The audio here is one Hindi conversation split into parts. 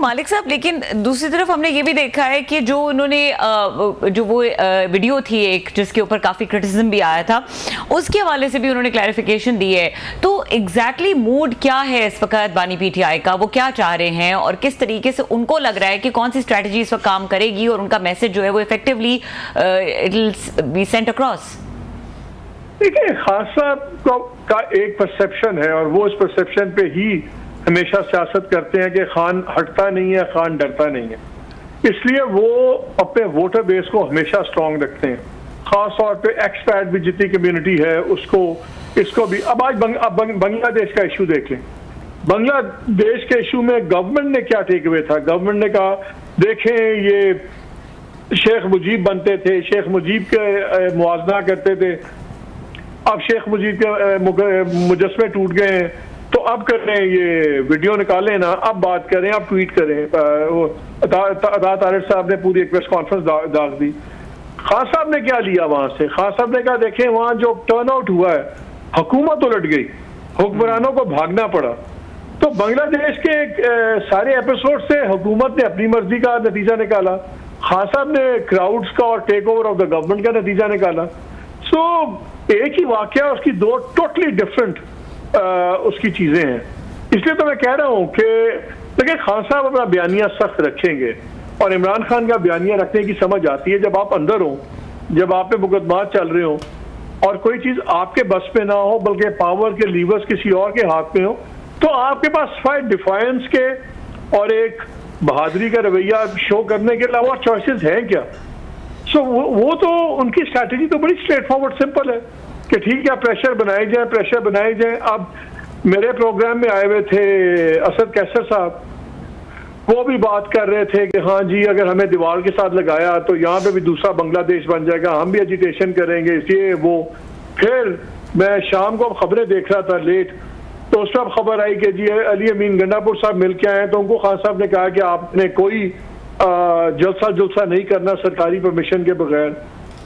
मालिक साहब, लेकिन दूसरी तरफ हमने ये भी देखा है कि जो उन्होंने जो वो वीडियो थी एक जिसके ऊपर काफ़ी क्रिटिसिज्म भी आया था, उसके हवाले से भी उन्होंने क्लैरिफिकेशन दी है। तो एग्जैक्टली मूड क्या है इस वक्त बानी पीटीआई का, वो क्या चाह रहे हैं और किस तरीके से उनको लग रहा है कि कौन सी स्ट्रैटेजी इस वक्त काम करेगी और उनका मैसेज जो है वो effectively it will be sent across? देखिए, खान साहब का एक परसेप्शन है और वो इस परसेप्शन पे ही हमेशा सियासत करते हैं कि खान हटता नहीं है, खान डरता नहीं है। इसलिए वो अपने वोटर बेस को हमेशा स्ट्रांग रखते हैं। खास तौर पे एक्सपैट भी जितनी कम्युनिटी है उसको, इसको भी। अब आज बांग्लादेश का इशू देख लें। बांग्लादेश के इशू में गवर्नमेंट ने क्या टेक अवे था? गवर्नमेंट ने कहा देखें ये शेख मुजीब बनते थे, शेख मुजीब के मुआवजा करते थे, अब शेख मुजीब के मुजस्मे टूट गए हैं, तो अब करें ये वीडियो निकालें ना, अब बात करें, अब ट्वीट करें। अता तारिक साहब ने पूरी एक प्रेस कॉन्फ्रेंस दाग दी। खान साहब ने क्या लिया वहां से? खान साहब ने कहा देखें वहां जो टर्न आउट हुआ है, हुकूमत उलट गई, हुक्मरानों को भागना पड़ा। तो बांग्लादेश के सारे एपिसोड से हुकूमत ने अपनी मर्जी का नतीजा निकाला, खान साहब ने क्राउड्स का और take over of the government का नतीजा निकाला। सो एक ही वाकया, उसकी दो टोटली डिफरेंट उसकी चीजें हैं। इसलिए तो मैं कह रहा हूं कि देखिए, खान साहब अपना बयानिया सख्त रखेंगे और इमरान खान का बयानिया रखने की समझ आती है जब आप अंदर हो, जब आप पे मुकदमा चल रहे हो और कोई चीज आपके बस पे ना हो बल्कि पावर के लीवर्स किसी और के हाथ में हो, तो आपके पास फाइट डिफायंस के और एक बहादुरी का रवैया शो करने के अलावा चॉइसेस हैं क्या? सो वो तो उनकी स्ट्रैटेजी तो बड़ी स्ट्रेट फॉरवर्ड सिंपल है कि ठीक है प्रेशर बनाए जाए, प्रेशर बनाए जाए। अब मेरे प्रोग्राम में आए हुए थे असद कैसर साहब, वो भी बात कर रहे थे कि हाँ जी अगर हमें दीवार के साथ लगाया तो यहाँ पे भी दूसरा बांग्लादेश बन जाएगा, हम भी एजिटेशन करेंगे, इसलिए वो। फिर मैं शाम को खबरें देख रहा था लेट, तो उस पर खबर आई कि जी अली अमीन गंडापुर साहब मिल के आए, तो उनको खान साहब ने कहा कि आपने कोई जलसा नहीं करना सरकारी परमिशन के बगैर।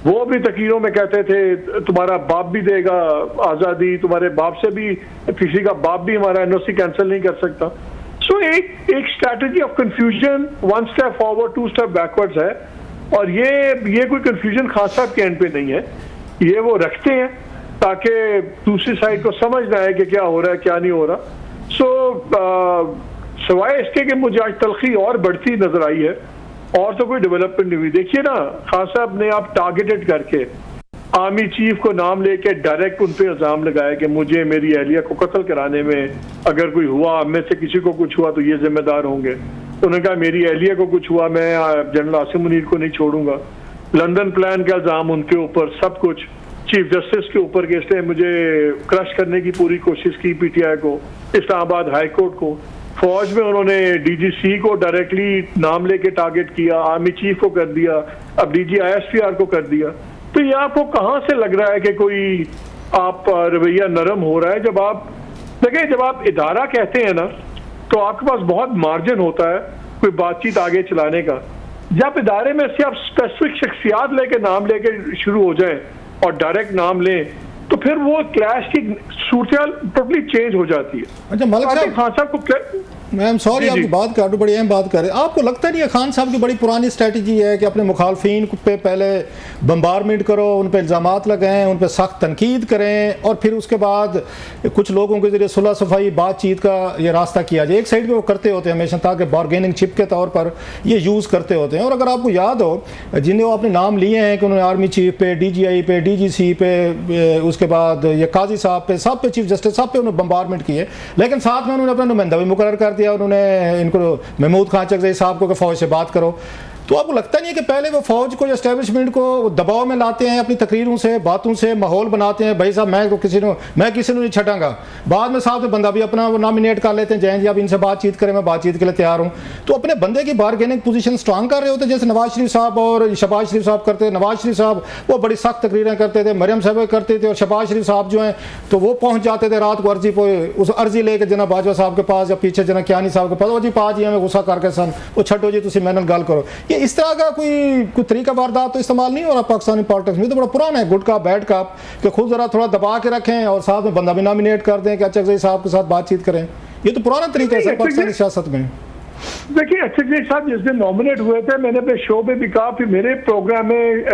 वो भी तकीरों में कहते थे तुम्हारा बाप भी देगा आज़ादी, तुम्हारे बाप से भी, किसी का बाप भी हमारा एनओसी कैंसिल नहीं कर सकता। सो एक strategy of confusion, one step forward two step backwards है। और ये कोई कंफ्यूजन खान साहब के एंड पे नहीं है, ये वो रखते हैं ताकि दूसरी साइड को समझ ना आए कि क्या हो रहा है क्या नहीं हो रहा। सो सिवाय इसके कि मुझे आज तलखी और बढ़ती नजर आई है और तो कोई डेवलपमेंट नहीं हुई। देखिए ना, खान साहब ने आप टारगेटेड करके आर्मी चीफ को नाम लेके डायरेक्ट उन पे इल्जाम लगाया कि मुझे मेरी अहलिया को कत्ल कराने में अगर कोई हुआ, में से किसी को कुछ हुआ तो ये जिम्मेदार होंगे। तो उन्होंने कहा मेरी अहलिया को कुछ हुआ मैं जनरल आसिम मुनीर को नहीं छोड़ूंगा। लंदन प्लान का इल्जाम उनके ऊपर, सब कुछ चीफ जस्टिस के ऊपर के, इसलिए मुझे क्रश करने की पूरी कोशिश की पीटीआई को, इस्लामाबाद हाई कोर्ट को। फौज में उन्होंने डीजीसी को डायरेक्टली नाम लेके टारगेट किया, आर्मी चीफ को कर दिया, अब डीजी आईएसपीआर को कर दिया। तो ये आपको कहां से लग रहा है कि कोई आप रवैया नरम हो रहा है? जब आप देखिए, जब आप इदारा कहते हैं ना तो आपके पास बहुत मार्जिन होता है कोई बातचीत आगे चलाने का। जब इदारे में से आप स्पेसिफिक शख्सियात लेके नाम लेके शुरू हो जाएं और डायरेक्ट नाम लें तो फिर वो क्लैश की सूरत टोटली चेंज हो जाती है। अच्छा मलिक साहब, खान साहब को मैं सॉरी आपकी बात काटू, बड़ी अहम बात कर रहे हैं। आपको लगता नहीं है खान साहब की बड़ी पुरानी स्ट्रेटजी है कि अपने मुखालफिन पे पहले बम्बारमेंट करो, उन पर इल्ज़ामात लगाएं, उन पर सख्त तनकीद करें और फिर उसके बाद कुछ लोगों के जरिए सुलह सफाई बातचीत का ये रास्ता किया जाए? एक साइड पे वो करते होते हैं हमेशा ताकि बारगेनिंग चिप के तौर पर ये यूज़ करते होते हैं। और अगर आपको याद हो जिन्हें वो आपने नाम लिए हैं कि उन्होंने आर्मी चीफ पे, DGI पे, DGC पे, उसके बाद ये काजी साहब पे, सब पे, चीफ जस्टिस साहब पे उन्होंने बम्बारमेंट किए, लेकिन साथ में उन्होंने अपना नुमाइंदा भी मुकर्रर कर दिया उन्होंने इनको, महमूद खान चकज़ई साहब को, कि फौज से बात करो। तो आपको लगता नहीं है कि पहले वो फौज को, एस्टेब्लिशमेंट को दबाव में लाते हैं अपनी तकरीरों से, बातों से, माहौल बनाते हैं, भाई साहब मैं किसी को नहीं छटांगा, बाद में साहब बंदा भी अपना नॉमिनेट कर लेते हैं, जैन जी आप इनसे बातचीत करें, मैं बातचीत के लिए तैयार हूँ। तो अपने बंदे की बारगेनिंग पोजीशन स्ट्रांग कर रहे होते, जैसे नवाज शरीफ साहब और शहबाज शरीफ साहब करते। नवाज शरीफ साहब वो बड़ी सख्त तकरीरें करते थे, मरियम साहब करते थे, और शहबाज शरीफ साहब जो हैं तो वो पहुँच जाते थे रात को अर्जी पे, उस अर्जी लेके जना बाजवा साहब के पास या पीछे जना कियानी साहब के पास, वो जी पा जी हमें गुस्सा करके सन वो छटो जी तुम मैंने गल करो। ये इस तरह का कोई तरीका वारदात तो इस्तेमाल नहीं हो रहा पाकिस्तानी पॉलिटिक्स में? तो बड़ा पुराना है गुड का बैड का, कि खुद जरा थोड़ा दबा के रखें और साथ में बंदा भी नॉमिनेट कर दें कि चकज़ई साहब के साथ बातचीत करें। ये तो पुराना तरीका है सर पाकिस्तानी सियासत में। देखिए अचक साहब जिस दिन नॉमिनेट हुए थे, मैंने अपने शो में भी कहा, फिर मेरे प्रोग्राम में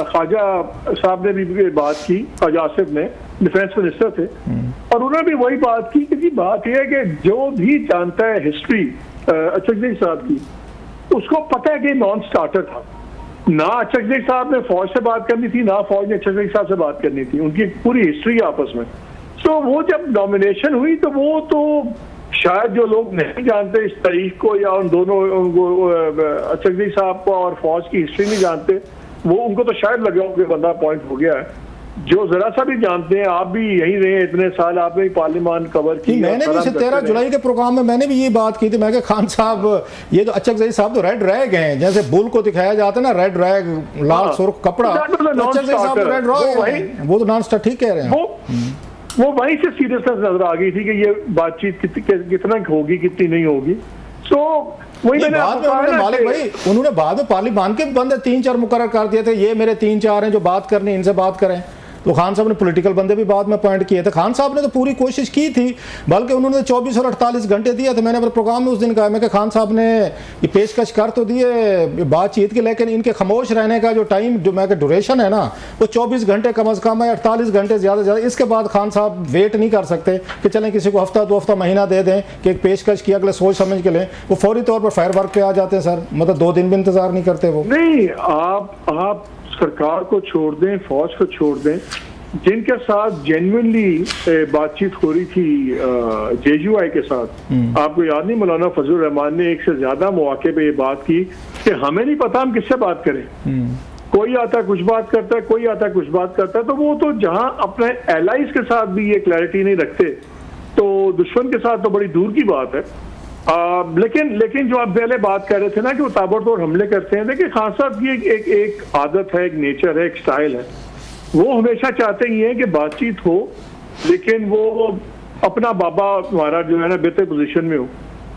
ख्वाजा साहब ने भी बात की, ख्वाजा आसिफ ने, डिफेंस मिनिस्टर थे, और उन्होंने भी वही बात की कि बात यह है कि जो भी जानता है हिस्ट्री अचक साहब की, उसको पता है कि नॉन स्टार्टर था। ना अचक साहब ने फौज से बात करनी थी, ना फौज ने अचक साहब से बात करनी थी, उनकी पूरी हिस्ट्री आपस में। तो वो जब नॉमिनेशन हुई तो वो तो शायद जो लोग नहीं जानते इस तारीख को, या उन दोनों अचक साहब को और फौज की हिस्ट्री नहीं जानते, वो उनको तो शायद लगा कि बंदा पॉइंट हो गया है। जो जरा सा भी जानते हैं, आप भी यहीं रहे इतने साल, आपने भी पार्लियामान कवर की। मैंने भी 13 जुलाई के प्रोग्राम में मैंने भी ये बात की थी, मैं कि खान साहब ये तो अचक साहब तो रेड रैग हैं, जैसे बुल को दिखाया जाता है ना रेड रैग, लाल सुर्ख कपड़ा, अचक साहब तो रेड रैग, वो तो नॉन स्टार्टर, ठीक कह रहे हैं। वो वहीं से सीरियसनेस नजर आ गई थी कि ये बातचीत कितना होगी, कितनी नहीं होगी। सो वही मैंने मालिक भाई, उन्होंने बाद में पार्लियामान के बंदे 3-4 मुकर्रर कर दिए थे, ये मेरे 3-4 हैं जो बात करनी, इनसे बात करें। तो खान साहब ने पॉलिटिकल बंदे भी बाद में अपॉइंट किए थे। खान साहब ने तो पूरी कोशिश की थी, बल्कि उन्होंने 24 और 48 घंटे दिए थे। मैंने अपने प्रोग्राम में उस दिन कहा, मैं कि खान साहब ने ये पेशकश कर तो दिए बातचीत की, लेकिन इनके खामोश रहने का जो टाइम, जो मैं ड्यूरेशन है ना, वो 24 घंटे कम अज़ कम है, 48 घंटे ज़्यादा से ज़्यादा। इसके बाद खान साहब वेट नहीं कर सकते कि चलें किसी को हफ्ता 2 हफ्ता महीना दे दें कि एक पेशकश की, अगले सोच समझ के लें। वो फौरी तौर पर फायर वर्क पे आ जाते हैं सर, मतलब 2 दिन भी इंतजार नहीं करते वो। नहीं, आप सरकार को छोड़ दें, फौज को छोड़ दें, जिनके साथ जेन्युइनली बातचीत हो रही थी JUI के साथ, आपको याद नहीं, मौलाना फजल रहमान ने एक से ज्यादा मौके पे ये बात की कि हमें नहीं पता हम किससे बात करें, कोई आता कुछ बात करता है, कोई आता कुछ बात करता है। तो वो तो जहां अपने एलाइज के साथ भी ये क्लैरिटी नहीं रखते, तो दुश्मन के साथ तो बड़ी दूर की बात है। लेकिन जो आप पहले बात कर रहे थे ना कि वो ताबड़तोड़ हमले करते हैं, देखिए खान साहब की एक आदत है, एक नेचर है, एक स्टाइल है। वो हमेशा चाहते ही हैं कि बातचीत हो, लेकिन वो अपना बाबा हमारा जो है ना बेहतर पोजीशन में हो।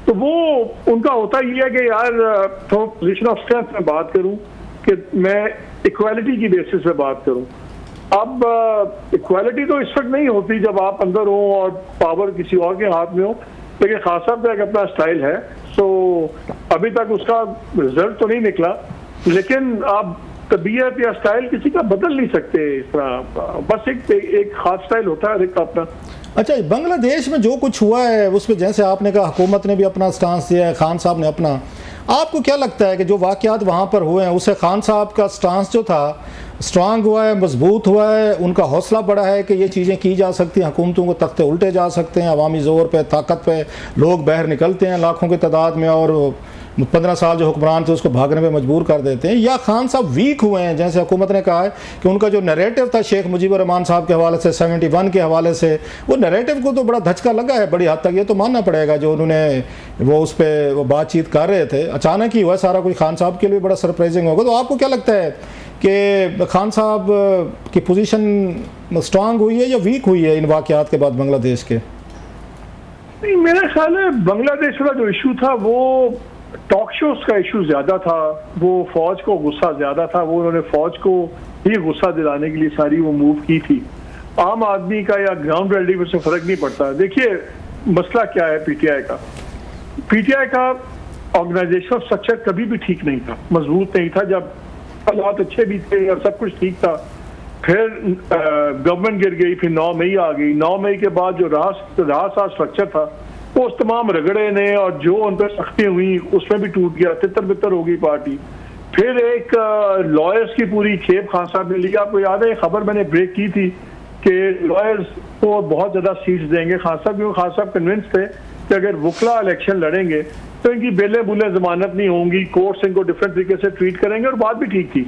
तो वो उनका होता ही है कि यार तो पोजीशन ऑफ स्ट्रेंथ में बात करूं, कि मैं इक्वालिटी की बेसिस पे बात करूं। अब इक्वालिटी तो इस वक्त नहीं होती जब आप अंदर हो और पावर किसी और के हाथ में हो, लेकिन खास साहब का एक अपना स्टाइल है। सो अभी तक उसका रिजल्ट तो नहीं निकला, लेकिन आप तबीयत या स्टाइल किसी का बदल नहीं सकते इस तरह, बस एक खास स्टाइल होता है हर एक का अपना। अच्छा, बांग्लादेश में जो कुछ हुआ है उस पर जैसे आपने कहा हुकूमत ने भी अपना स्टांस दिया है, खान साहब ने अपना, आपको क्या लगता है कि जो वाक़यात वहाँ पर हुए हैं उससे खान साहब का स्टांस जो था स्ट्रांग हुआ है, मजबूत हुआ है, उनका हौसला बढ़ा है कि ये चीज़ें की जा सकती हैं, हुकूमतों को तख्ते उल्टे जा सकते हैं, अवामी ज़ोर पे, ताकत पे लोग बाहर निकलते हैं लाखों की तादाद में, और 15 साल जो हुक्मरान थे उसको भागने पे मजबूर कर देते हैं? या खान साहब वीक हुए हैं, जैसे हुकूमत ने कहा है कि उनका जो नैरेटिव था शेख मुजीबुर रहमान साहब के हवाले से 71 के हवाले से, वो नैरेटिव को तो बड़ा धचका लगा है बड़ी हद तक, ये तो मानना पड़ेगा। जो उन्होंने वो उस पर वो बातचीत कर रहे थे, अचानक ही हुआ सारा कुछ, खान साहब के लिए बड़ा सरप्राइजिंग होगा। तो आपको क्या लगता है कि खान साहब की पोजीशन स्ट्रांग हुई है या वीक हुई है इन वाक़यात के बाद बांग्लादेश के? नहीं, मेरा ख्याल है बांग्लादेश का जो इशू था वो टॉक शोज का इशू ज्यादा था, वो फौज को गुस्सा ज्यादा था, वो उन्होंने फौज को ही गुस्सा दिलाने के लिए सारी वो मूव की थी। आम आदमी का या ग्राउंड रियलिटी में से फर्क नहीं पड़ता। देखिए मसला क्या है पीटीआई का ऑर्गेनाइजेशनल स्ट्रक्चर कभी भी ठीक नहीं था, मजबूत नहीं था। जब हालात अच्छे भी थे और सब कुछ ठीक था, फिर गवर्नमेंट गिर गई, फिर 9 मई आ गई। 9 मई के बाद जो रासा स्ट्रक्चर था वो उस तमाम रगड़े ने और जो उन पर सख्ती हुई उसमें भी टूट गया, तितर बितर हो गई पार्टी। फिर एक लॉयर्स की पूरी खेप खान साहब ने ली। आपको याद है खबर मैंने ब्रेक की थी कि लॉयर्स को बहुत ज्यादा सीट्स देंगे खान साहब, क्योंकि खान साहब कन्विंस थे कि अगर वकला इलेक्शन लड़ेंगे तो इनकी बेले बुले जमानत नहीं होंगी, कोर्ट्स इनको डिफरेंट तरीके से ट्रीट करेंगे, और बात भी ठीक थी।